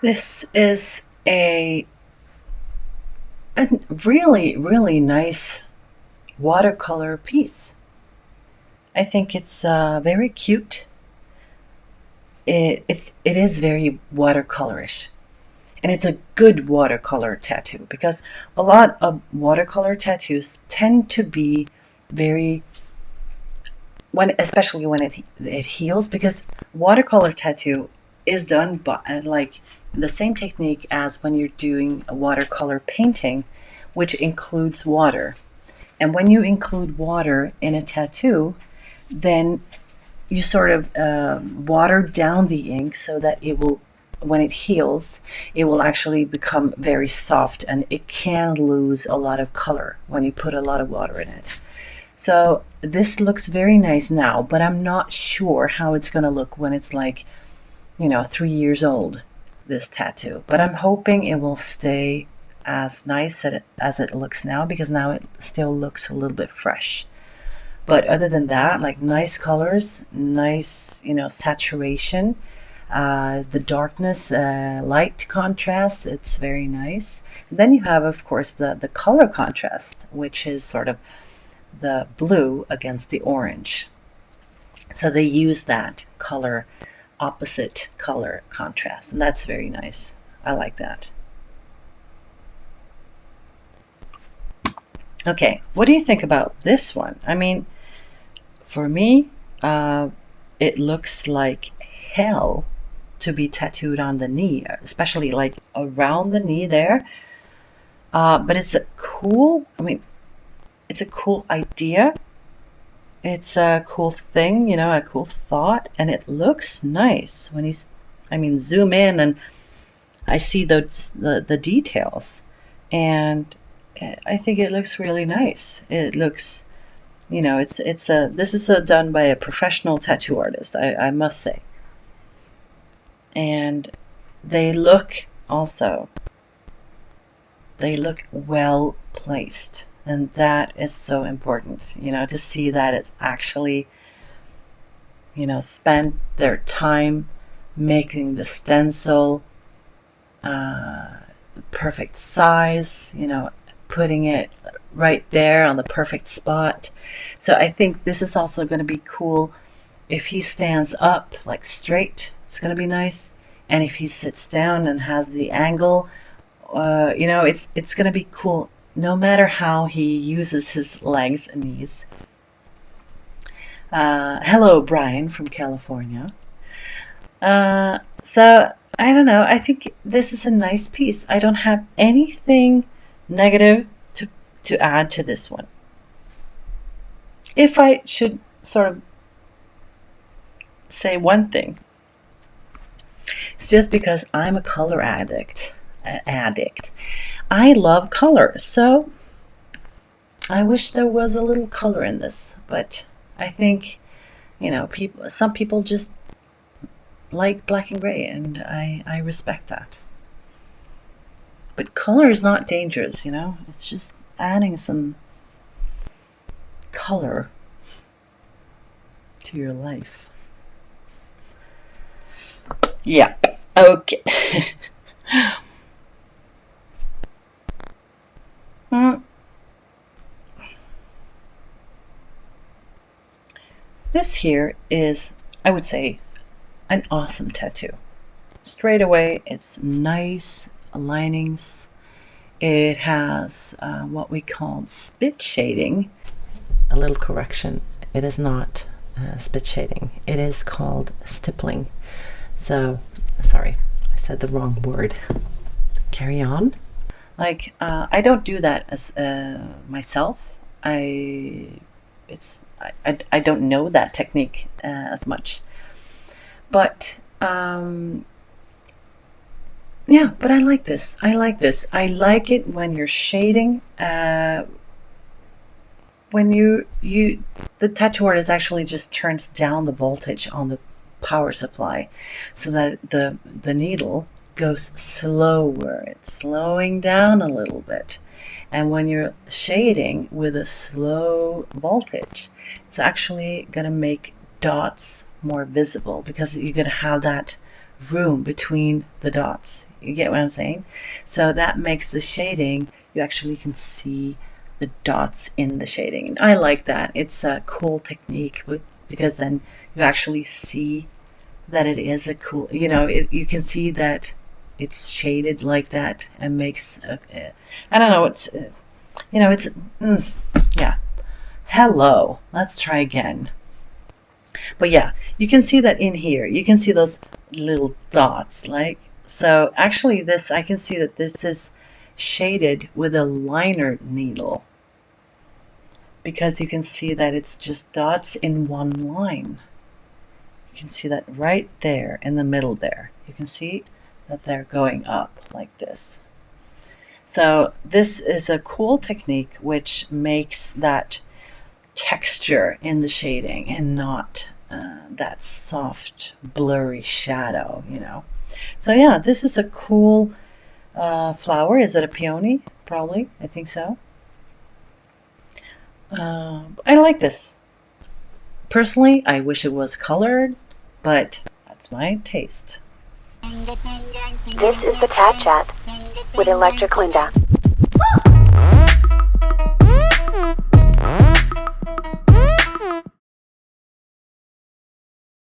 This is a really, really nice watercolor piece. I think it's very cute. It is very watercolorish, and it's a good watercolor tattoo because a lot of watercolor tattoos tend to be very especially when it heals, because watercolor tattoo is done by like the same technique as when you're doing a watercolor painting, which includes water. And when you include water in a tattoo, then you sort of water down the ink so that it will, when it heals, it will actually become very soft, and it can lose a lot of color when you put a lot of water in it. So this looks very nice now, but I'm not sure how it's going to look when it's like, 3 years old, this tattoo. But I'm hoping it will stay as nice as it looks now, because now it still looks a little bit fresh. But other than that, like nice colors, nice, saturation, the darkness, light contrast, it's very nice. And then you have, of course, the color contrast, which is sort of the blue against the orange. So they use that opposite color contrast, and that's very nice. I like that. Okay, what do you think about this one? I mean, for me, it looks like hell to be tattooed on the knee, especially like around the knee there. But it's a cool, it's a cool idea. It's a cool thing, a cool thought, and it looks nice when zoom in and I see the details, and I think it looks really nice. It looks, this is done by a professional tattoo artist, I must say, and they look also they look well placed. And that is so important, to see that it's actually, spent their time making the stencil the perfect size, putting it right there on the perfect spot. So I think this is also going to be cool if he stands up like straight. It's going to be nice. And if he sits down and has the angle, it's going to be cool no matter how he uses his legs and knees. Hello, Brian from California. So I don't know. I think this is a nice piece. I don't have anything negative to add to this one. If I should sort of say one thing, it's just because I'm a color addict. I love color, so I wish there was a little color in this, but I think, some people just like black and gray, and I respect that. But color is not dangerous, it's just adding some color to your life. Yeah, okay. This here is, I would say, an awesome tattoo. Straight away, it's nice linings. It has what we call spit shading. A little correction, it is not spit shading. It is called stippling. So, sorry, I said the wrong word. Carry on. Like, I don't do that as myself. I don't know that technique as much. But yeah, but I like this. I like it when you're shading. When the tattoo artist actually just turns down the voltage on the power supply, so that the needle goes slower. It's slowing down a little bit. And when you're shading with a slow voltage, it's actually going to make dots more visible, because you're going to have that room between the dots. You get what I'm saying? So that makes the shading, you actually can see the dots in the shading. And I like that. It's a cool technique because then you actually see that it is a cool, you can see that it's shaded like that and makes, I don't know, yeah. Hello, let's try again. But yeah, you can see that in here, you can see those little dots, like, so actually this, I can see that this is shaded with a liner needle because you can see that it's just dots in one line. You can see that right there in the middle there. You can see that they're going up like this. So this is a cool technique which makes that texture in the shading and not that soft blurry shadow, So yeah, this is a cool flower. Is it a peony? Probably, I think so. I like this. Personally, I wish it was colored, but that's my taste. This is the Tat Chat with Electric Linda.